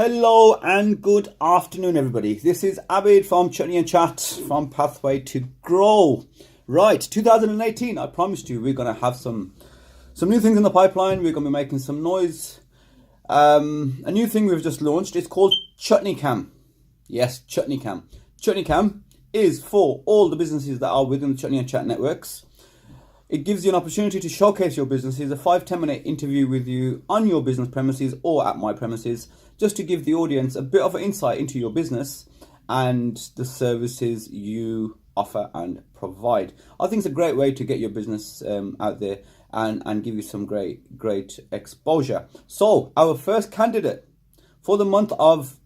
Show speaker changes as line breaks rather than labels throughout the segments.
Hello and good afternoon, everybody. This is Abid from Chutney and Chat from Pathway to Grow. Right, 2018. I promised you we're going to have some new things in the pipeline. We're going to be making some noise. A new thing we've just launched. It's called Chutney Cam. Yes, Chutney Cam. Chutney Cam is for all the businesses that are within the Chutney and Chat networks. It gives you an opportunity to showcase your businesses, a 5-10 minute interview with you on your business premises or at my premises, just to give the audience a bit of an insight into your business and the services you offer and provide. I think it's a great way to get your business out there and give you some great exposure. So our first candidate for the month of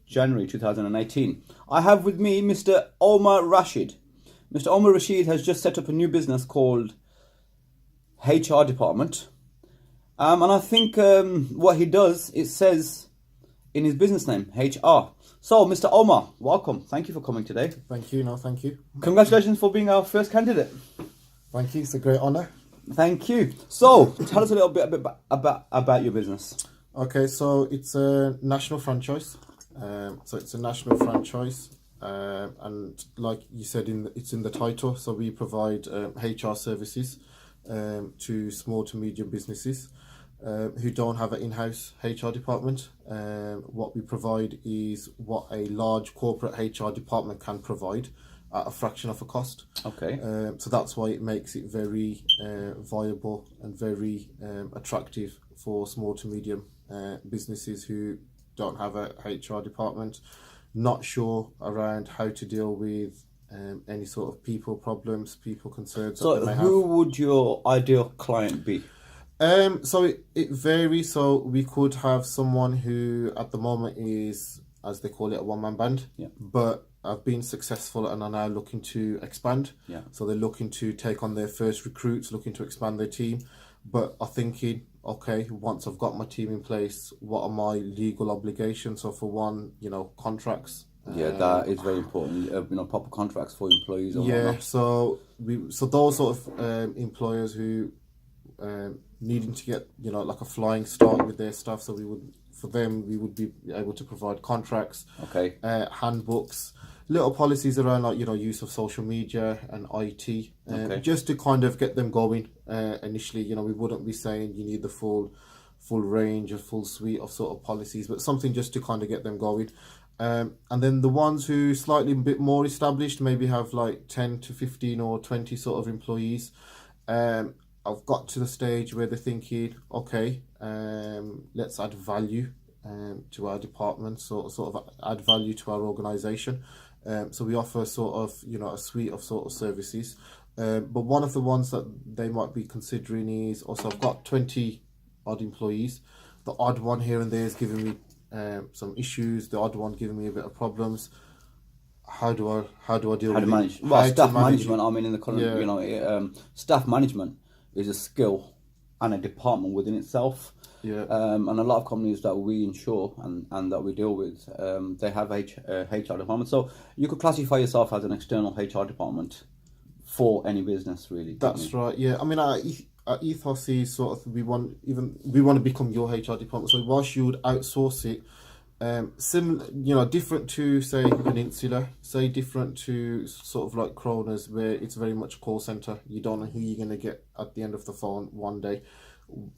January 2018, I have with me Mr. Omar Rashid. Mr. Omar Rashid has just set up a new business called HR Department. And I think what he does, it says in his business name, HR. So, Mr. Omar, welcome. Thank you for coming today.
Thank you. No, thank you.
Congratulations for being our first candidate.
Thank you. It's a great honour.
Thank you. So, tell us a little bit about your business.
Okay, so it's a national franchise. And like you said, it's in the title. So we provide HR services to small to medium businesses who don't have an in-house HR department. What we provide is what a large corporate HR department can provide at a fraction of a cost.
Okay.
So that's why it makes it very viable and very attractive for small to medium businesses who don't have a HR department, not sure around how to deal with any sort of people problems, people concerns.
So
that they may
who
have.
would your ideal client be?
So it varies. So we could have someone who at the moment is, as they call it, a one-man band.
Yeah.
But have been successful and are now looking to expand.
Yeah.
So they're looking to take on their first recruits, looking to expand their team, but are thinking, okay, once I've got my team in place, what are my legal obligations? So for one, contracts.
Yeah, that is very important. Proper contracts for employees. Or
Yeah,
whatnot.
so those sort of employers who needing to get like a flying start with their stuff. So we would be able to provide contracts,
Okay.
handbooks, little policies around use of social media and IT,
Okay.
just to kind of get them going. Initially, we wouldn't be saying you need the full range, a full suite of sort of policies, but something just to kind of get them going. And then the ones who slightly a bit more established, maybe have like 10 to 15 or 20 sort of employees. I've got to the stage where they're thinking, okay, let's add value to our department, sort of add value to our organisation. So we offer sort of, a suite of sort of services. But one of the ones that they might be considering is also, I've got 20 odd employees. The odd one here and there is giving me some issues. The odd one giving me a bit of problems. How do I deal with it?
Manage? Well, staff management.
It?
I mean, in the current, staff management is a skill and a department within itself.
Yeah.
And a lot of companies that we insure and that we deal with, they have HR department. So you could classify yourself as an external HR department for any business, really.
That's right. Yeah. I mean, our ethos is sort of we want to become your HR department. So whilst you would outsource it, different to say Peninsula, different to sort of like Kroner's, where it's very much call center. You don't know who you're going to get at the end of the phone one day.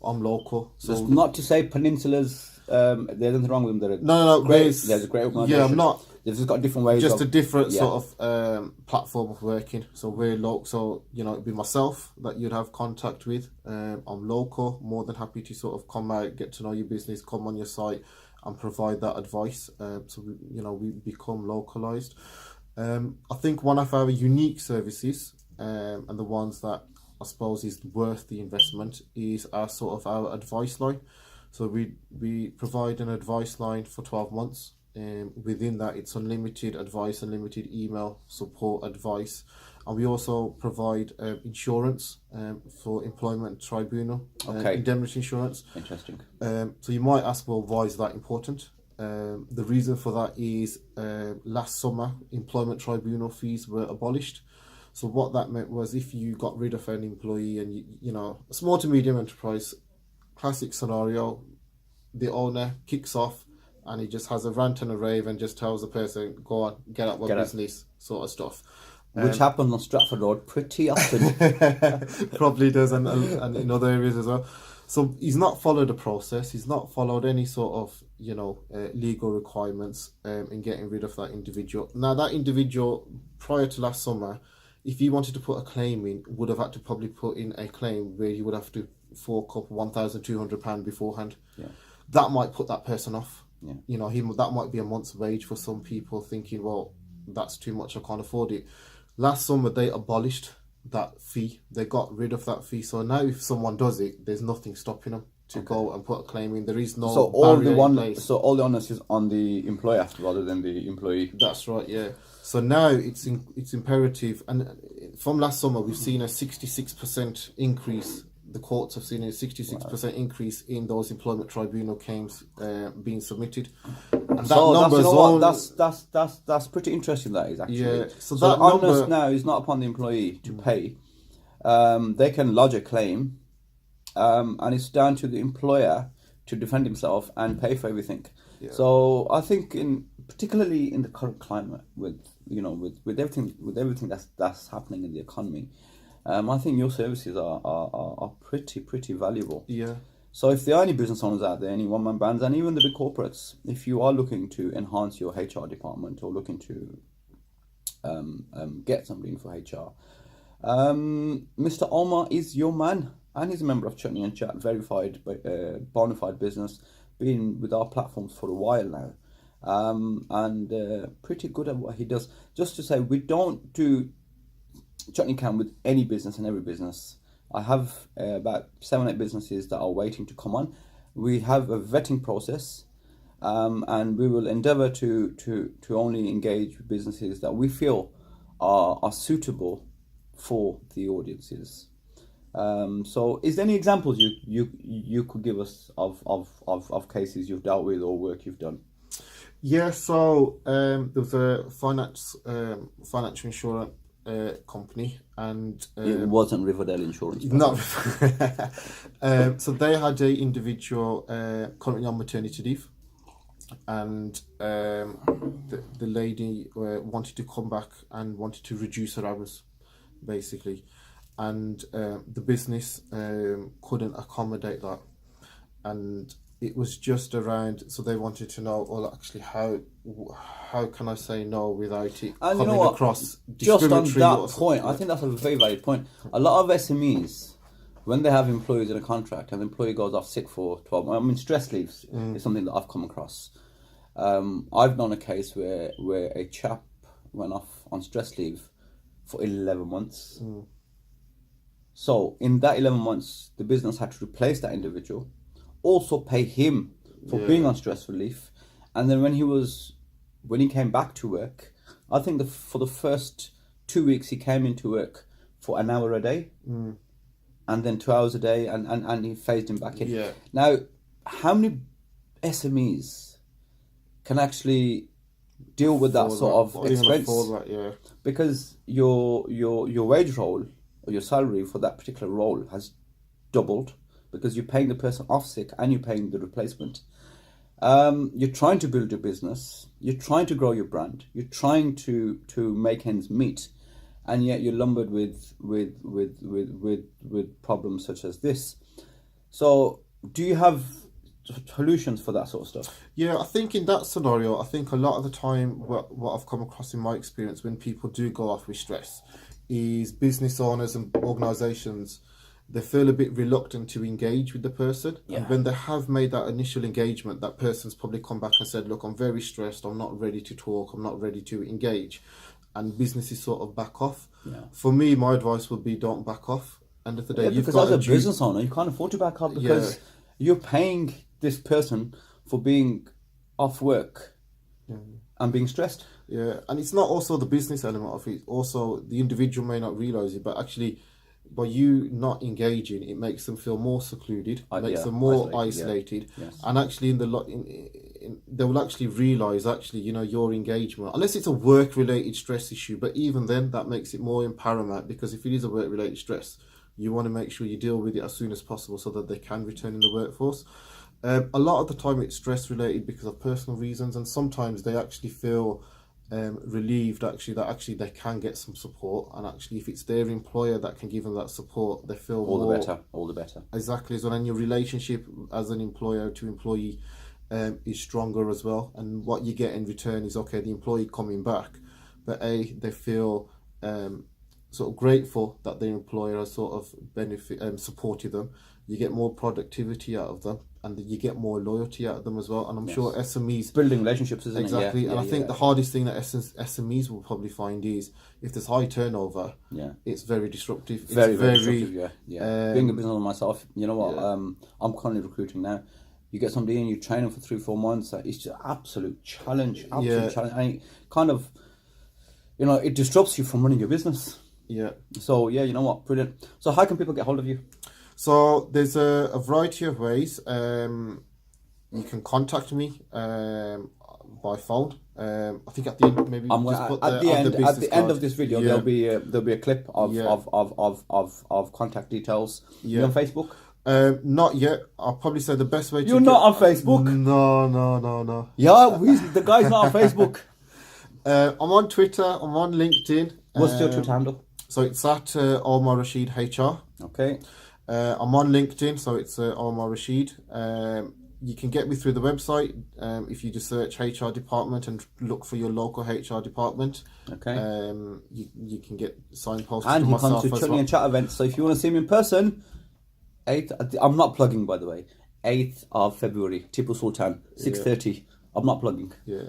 I'm local, so
that's not to say Peninsula's. There's nothing wrong with them.
No.
There's a great organisation.
Yeah, I'm not.
They've just got different ways.
Just a different sort of platform of working. So we're local. So it'd be myself that you'd have contact with. I'm local. More than happy to sort of come out, get to know your business, come on your site, and provide that advice. So we become localized. I think one of our unique services, and the ones that I suppose is worth the investment, is our advice line. So we provide an advice line for 12 months. Within that, it's unlimited advice, unlimited email support advice, and we also provide insurance for employment tribunal, indemnity insurance.
Interesting.
So you might ask, well, why is that important? The reason for that is last summer employment tribunal fees were abolished. So what that meant was, if you got rid of an employee and a small to medium enterprise, classic scenario, the owner kicks off and he just has a rant and a rave and just tells the person, go on, get out my
Get out.
business, sort of stuff.
Which happens on Stratford Road pretty often.
Probably does, and in other areas as well. So he's not followed a process. He's not followed any sort of legal requirements in getting rid of that individual. Now that individual, prior to last summer, if he wanted to put a claim in, would have had to probably put in a claim where he would have to fork up £1,200 beforehand.
Yeah.
That might put that person off.
Yeah.
That might be a month's wage for some people, thinking, well, that's too much, I can't afford it. Last summer, they abolished that fee. They got rid of that fee. So now if someone does it, there's nothing stopping them to go and put a claim in. There is no barrier in place.
So all the onus is on the employer rather than the employee.
That's right, yeah. So now it's imperative. And from last summer, we've seen a 66% increase. The courts have seen a 66% increase in those employment tribunal claims being submitted. And that number
that's pretty interesting. That is actually.
Yeah.
So that onus now is not upon the employee to pay. They can lodge a claim, and it's down to the employer to defend himself and pay for everything. Yeah. So I think, particularly in the current climate, with everything that's happening in the economy, I think your services are pretty valuable.
Yeah.
So if there are any business owners out there, any one-man bands, and even the big corporates, if you are looking to enhance your HR department or looking to get somebody in for HR, Mr. Omar is your man, and he's a member of Chutney and Chat, verified, bona fide business, been with our platforms for a while now, and pretty good at what he does. Just to say, we don't do Chutney Can with any business and every business. I have about 7-8 businesses that are waiting to come on. We have a vetting process, and we will endeavour to only engage with businesses that we feel are suitable for the audiences. So, is there any examples you could give us of cases you've dealt with or work you've done?
Yeah. So there was a financial insurance company, and
it wasn't Riverdale Insurance.
No. So they had a individual currently on maternity leave, and the lady wanted to come back and wanted to reduce her hours, basically, and the business couldn't accommodate that, and it was just around. So they wanted to know, well, actually, how can I say no without it
and
coming across
just on
discriminatory?
that point, I think that's a very valid point. A lot of SMEs, when they have employees in a contract and the employee goes off sick for 12 months, I mean, stress leaves is something that I've come across. I've known a case where a chap went off on stress leave for 11 months. So in that 11 months, the business had to replace that individual, also pay him for being on stress relief, and then when he came back to work, I think for the first 2 weeks he came into work for an hour a day, and then 2 hours a day, and he phased him back in.
Yeah.
Now, how many SMEs can actually deal with that sort of expense? Because your wage roll or your salary for that particular role has doubled, because you're paying the person off sick and you're paying the replacement. You're trying to build your business, you're trying to grow your brand, you're trying to make ends meet, and yet you're lumbered with problems such as this. So, do you have solutions for that sort of stuff?
Yeah, I think in that scenario, I think a lot of the time what I've come across in my experience when people do go off with stress is business owners and organisations, they feel a bit reluctant to engage with the person. Yeah. And when they have made that initial engagement, that person's probably come back and said, look, I'm very stressed, I'm not ready to talk, I'm not ready to engage. And businesses sort of back off. Yeah. For me, my advice would be don't back off. End of the day,
because as a business owner, you can't afford to back off, because you're paying this person for being off work and being stressed.
Yeah, and it's not also the business element of it. Also, the individual may not realise it, but actually, by you not engaging, it makes them feel more secluded, makes them more isolated, and actually they will actually realise your engagement, unless it's a work-related stress issue. But even then, that makes it more paramount, because if it is a work-related stress, you want to make sure you deal with it as soon as possible so that they can return in the workforce. A lot of the time it's stress related because of personal reasons, and sometimes they actually feel relieved that they can get some support, and actually if it's their employer that can give them that support, they feel
all the better.
Exactly, so then your relationship as an employer to employee is stronger as well, and what you get in return is, okay, the employee coming back, but they feel sort of grateful that their employer has sort of supported them. You get more productivity out of them, and you get more loyalty out of them as well. And I'm sure SMEs
building relationships, isn't
exactly.
it?
And I think the hardest thing that SMEs will probably find is if there's high turnover. It's very disruptive.
Very disruptive. Being a business owner myself, you know what? I'm currently recruiting now. You get somebody in, you train them for 3-4 months. It's just absolute challenge. And it kind of, you know, it disrupts you from running your business.
Yeah.
So you know what? Brilliant. So how can people get hold of you?
So there's a variety of ways. You can contact me by phone. I think at the end, maybe
at the end of this video, there'll be a clip of contact details. You on Facebook?
Not yet. I'll probably say the best way.
You're not on Facebook?
No.
Yeah, the guy's not on Facebook.
I'm on Twitter. I'm on LinkedIn.
What's your Twitter handle?
So it's at Omar Rashid HR.
Okay.
I'm on LinkedIn, so it's Omar Rashid. You can get me through the website if you just search HR department and look for your local HR department.
Okay.
You can get signposted.
And
to
he
myself
comes to
as
Chutney
well.
and Chat events. So if you want to see him in person, 8th. I'm not plugging, by the way. 8th of February, Tipu Sultan, 6:30. I'm not plugging.
Yeah.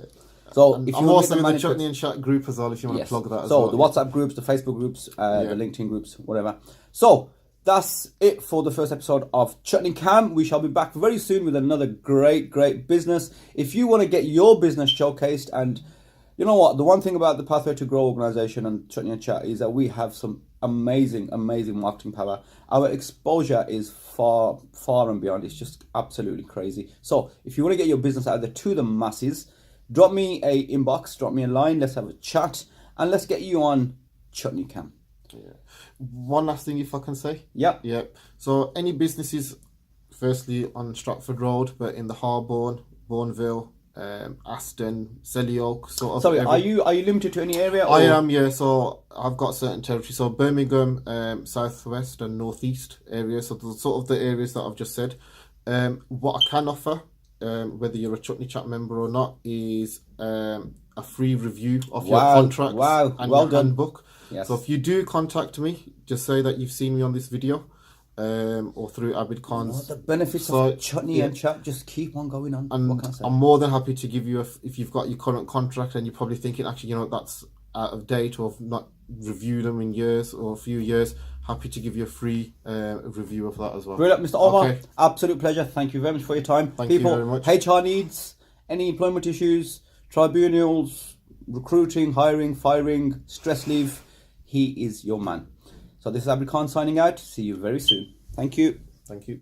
So
and
if you
I'm
want
also
to
in the Chutney and Chat group as well. If you want to plug that as well.
So the WhatsApp groups, the Facebook groups, the LinkedIn groups, whatever. So that's it for the first episode of Chutney Cam. We shall be back very soon with another great business. If you want to get your business showcased, and you know what, the one thing about the Pathway to Grow organization and Chutney and Chat is that we have some amazing marketing power. Our exposure is far and beyond. It's just absolutely crazy. So if you want to get your business out there to the masses, drop me a inbox, drop me a line, let's have a chat, and let's get you on Chutney Cam.
Yeah. One last thing, if I can say.
Yeah.
So any businesses, firstly on Stratford Road, but in the Harborne, Bourneville, Aston, Selly Oak, sort of.
Sorry, are you limited to any area?
I am, yeah. So I've got certain territory. So Birmingham, southwest and northeast areas. So the sort of the areas that I've just said. What I can offer, whether you're a Chutney Chat member or not, is a free review of your contracts and
well
your
done.
handbook.
Yes.
So if you do contact me, just say that you've seen me on this video, or through Abid Khan's.
The benefits of Chutney and Chat just keep on going on.
And
what can I say?
I'm more than happy to give you if you've got your current contract and you're probably thinking, actually, you know, that's out of date or have not reviewed them in years or a few years. Happy to give you a free review of that as well.
Brilliant, Mr. Omar.
Okay.
Absolute pleasure. Thank you very much for your time.
Thank you very much.
HR needs, any employment issues, tribunals, recruiting, hiring, firing, stress leave, he is your man. So this is Abid Khan signing out. See you very soon. Thank you.
Thank you.